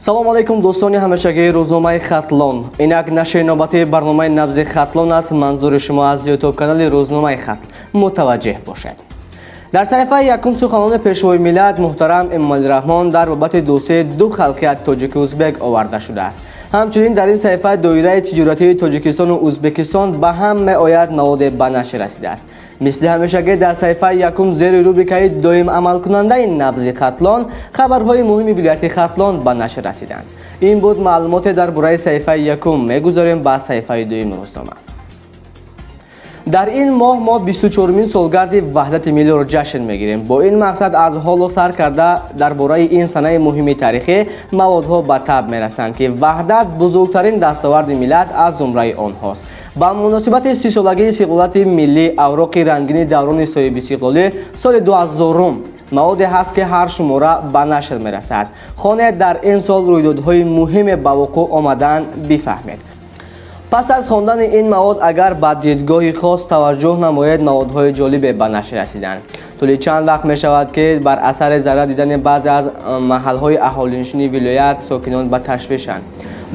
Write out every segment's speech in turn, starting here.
салом алайкум дӯстони ҳамешагии рӯзномаи хатлон. Инак нашри навбати барномаи набзи хатлон аст. манзури шумо аз ютуб канали рӯзномаи хатл мутаваҷҷеҳ бошед. дар саҳифаи якум суханони пешвои миллат муҳтарам Эмомалираҳмон дар бобати дӯстии ду халқият тоҷики узбек оварда шудааст. ҳамчунин дар ин саҳифа доираи тиҷоратии Тоҷикистону Узбекистон ба ҳам меояд маводе ба нашр расидааст. мисли ҳамешагӣ дар саҳифаи якум зери рубрикаи доим амалкунандаи набзи хатлон хабарҳои муҳими вилояти хатлон ба нашр расиданд. ин буд маълумоте дар бораи саҳифаи якум. мегузорем ба саҳифаи дуюм рӯзнома. дар ин моҳ мо 24-мин солгарди ваҳдати миллиро ҷашн мегирем. бо ин мақсад аз ҳоло сар карда дар бораи ин санаи муҳими таърихӣ маводҳо ба таб мерасанд ки ваҳдат бузургтарин дастоварди миллат аз зумраи онҳост. ба муносибати 30-солагии истиқлолияти миллӣ авроқи рангини даврони соҳиби истиқлолӣ соли 2000 маводе ҳаст ки ҳар шумора ба нашр мерасад. хонед дар ин сол рӯйдодҳои муҳиме ба вуқӯъ омадаанд бифаҳмед. пас аз хондани ин мавод агар ба дидгоҳи хос таваҷҷӯҳ намоед, маводҳои ҷолибе ба нашр расиданд. тӯли чанд вақт мешавад ки бар асари зарра дидани баъзе аз маҳалҳои аҳолинишини вилоят сокинон ба ташвишанд.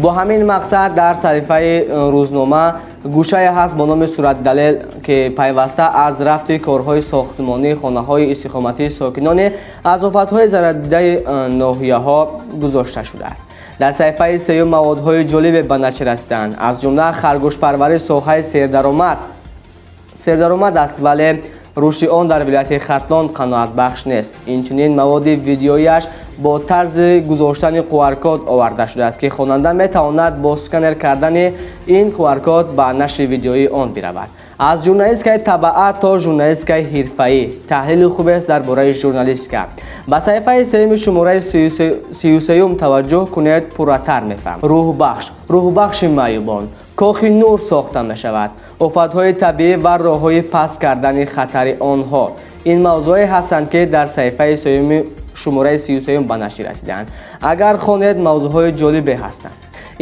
бо ҳамин мақсад дар саҳифаи рӯзнома гӯшае ҳаст бо номи суратдалел ки пайваста аз рафти корҳои сохтмонӣ, хонаҳои истиқоматии сокинони аз офатҳои заррадидаи ноҳияҳо гузошта шудааст. дар саҳифаи сеюм маводҳои ҷолибе ба нашр расиданд. аз ҷумла харгӯшпарварӣ соҳаи сердаромад аст, вале рушди он дар вилояти хатлон қаноатбахш нест. инчунин маводи видеояш бо тарзи гузоштани QR-код оварда шудааст ки хонанда метавонад бо сканер кардани ин QR-код ба нашри видеои он биравад. аз журналистикаи табаат то журналистикаи ҳирфаӣ таҳлили хубест дар бораи журналистика. ба саҳифаи сеюми шумораи 33 таваҷҷӯҳ кунед. пурратар мефаҳм. рӯҳбахши маъюбон кохи нур сохта мешавад. офатҳои табиӣ ва роҳҳои паст кардани хатари онҳо. ин мавзӯъе ҳастанд ки дар саҳифаи сеюми шумораи 33 ба нашр расиданд. агар хонед, мавзӯъҳои ҷолибе ҳастанд.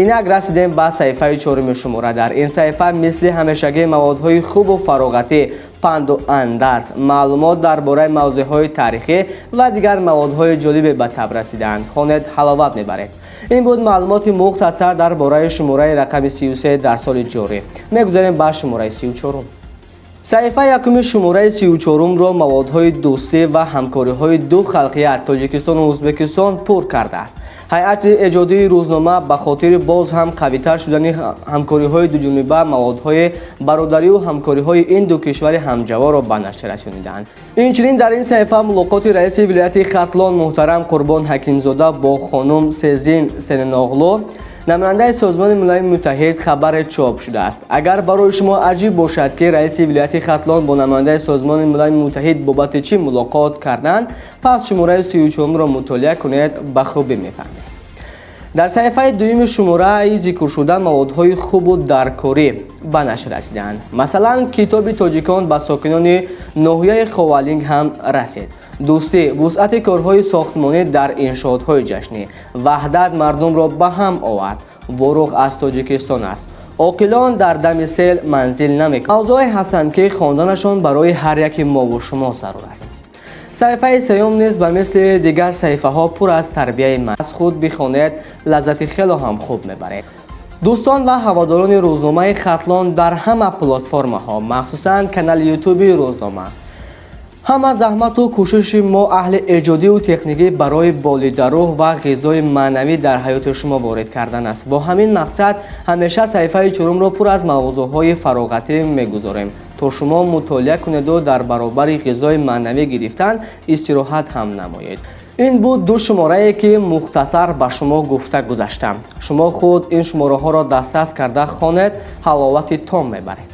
инак расидем ба саҳифаи 4 шумора. дар ин саҳифа мисли ҳамешагӣ маводҳои хубу фароғатӣ, панду андарз, маълумот дар бораи мавзӯъҳои таърихӣ ва дигар маводҳои ҷолибе ба таб расиданд. хонед, ҳаловат мебаред. ин буд маълумоти мухтасар дар бораи шумораи рақами 33 дар соли ҷорӣ. мегузарем ба шумораи 34. саҳифаи якуми шумораи 34ро маводҳои дӯстӣ ва ҳамкориҳои ду халқият Тоҷикистону Узбекистон пур кардааст. ҳайати эҷодии рӯзнома ба хотири боз ҳам қавитар шудани ҳамкориҳои дуҷониба маводҳои бародариву ҳамкориҳои ин ду кишвари ҳамҷаворро ба нашр расонидаанд. инчунин дар ин саҳифа мулоқоти раиси вилояти хатлон муҳтарам Қурбон Ҳакимзода бо хонум Сезин Сененоғлу, намояндаи Созмони Милали Муттаҳид хабаре чоп шудааст. агар барои шумо аҷиб бошад ки раиси вилояти хатлон бо намояндаи Созмони Милали Муттаҳид бобати чӣ мулоқот карданд, пас шумораи 34ро мутолиа кунед, ба хубӣ мефаҳмед. дар саҳифаи дуюми шумораи зикршуда маводҳои хубу даркорӣ ба нашр расиданд. масалан, китоби тоҷикон ба сокинони ноҳияи Ховалинг ҳам расид. дӯстӣ, вусъати корҳои сохтмонӣ дар иншоотҳои ҷашнӣ. ваҳдат мардумро ба ҳам овард. воруғ аз Тоҷикистон аст. оқилон дар дами сел манзил намекунанд. мавзӯъе ҳастанд ки хонданашон барои ҳар яки мову шумо зарур аст. саҳифаи сеюм низ ба мисли дигар саҳифаҳо пур аз тарбияи ман. аз худ бихонед, лаззати хело ҳам хуб мебаред. дӯстон ва ҳаводорони рӯзномаи хатлон дар ҳама платформаҳо, махсусан канали ютуби рӯзнома, ҳама заҳмату кӯшиши мо аҳли эҷодиву техникӣ барои болидарӯҳ ва ғизои маънавӣ дар ҳаёти шумо ворид кардан аст. бо ҳамин мақсад ҳамеша саҳифаи 4-ро пур аз мавзӯъҳои фароғатӣ мегузорем, то шумо мутолиа кунеду дар баробари ғизои маънавӣ гирифтан истироҳат ҳам намоед. ин буд ду шуморае ки мухтасар ба шумо гуфта гузаштам. шумо худ ин шумораҳоро дастдас карда хонед, ҳаловати том мебаред.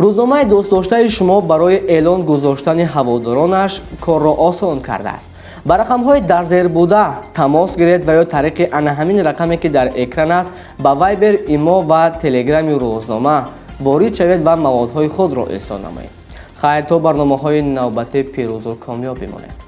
рӯзномаи дӯстдоштаи шумо барои эълон гузоштани ҳаводоронаш корро осон кардааст. ба рақамҳои дар зер буда тамос гиред ва ё тариқи ана ҳамин рақаме ки дар экран аст ба Viber, имо ва телеграми рӯзнома ворид шавед ва маводҳои худро эҳсон намоед. хайр, то барномаҳои навбатӣ пирӯзу комёб бимонед.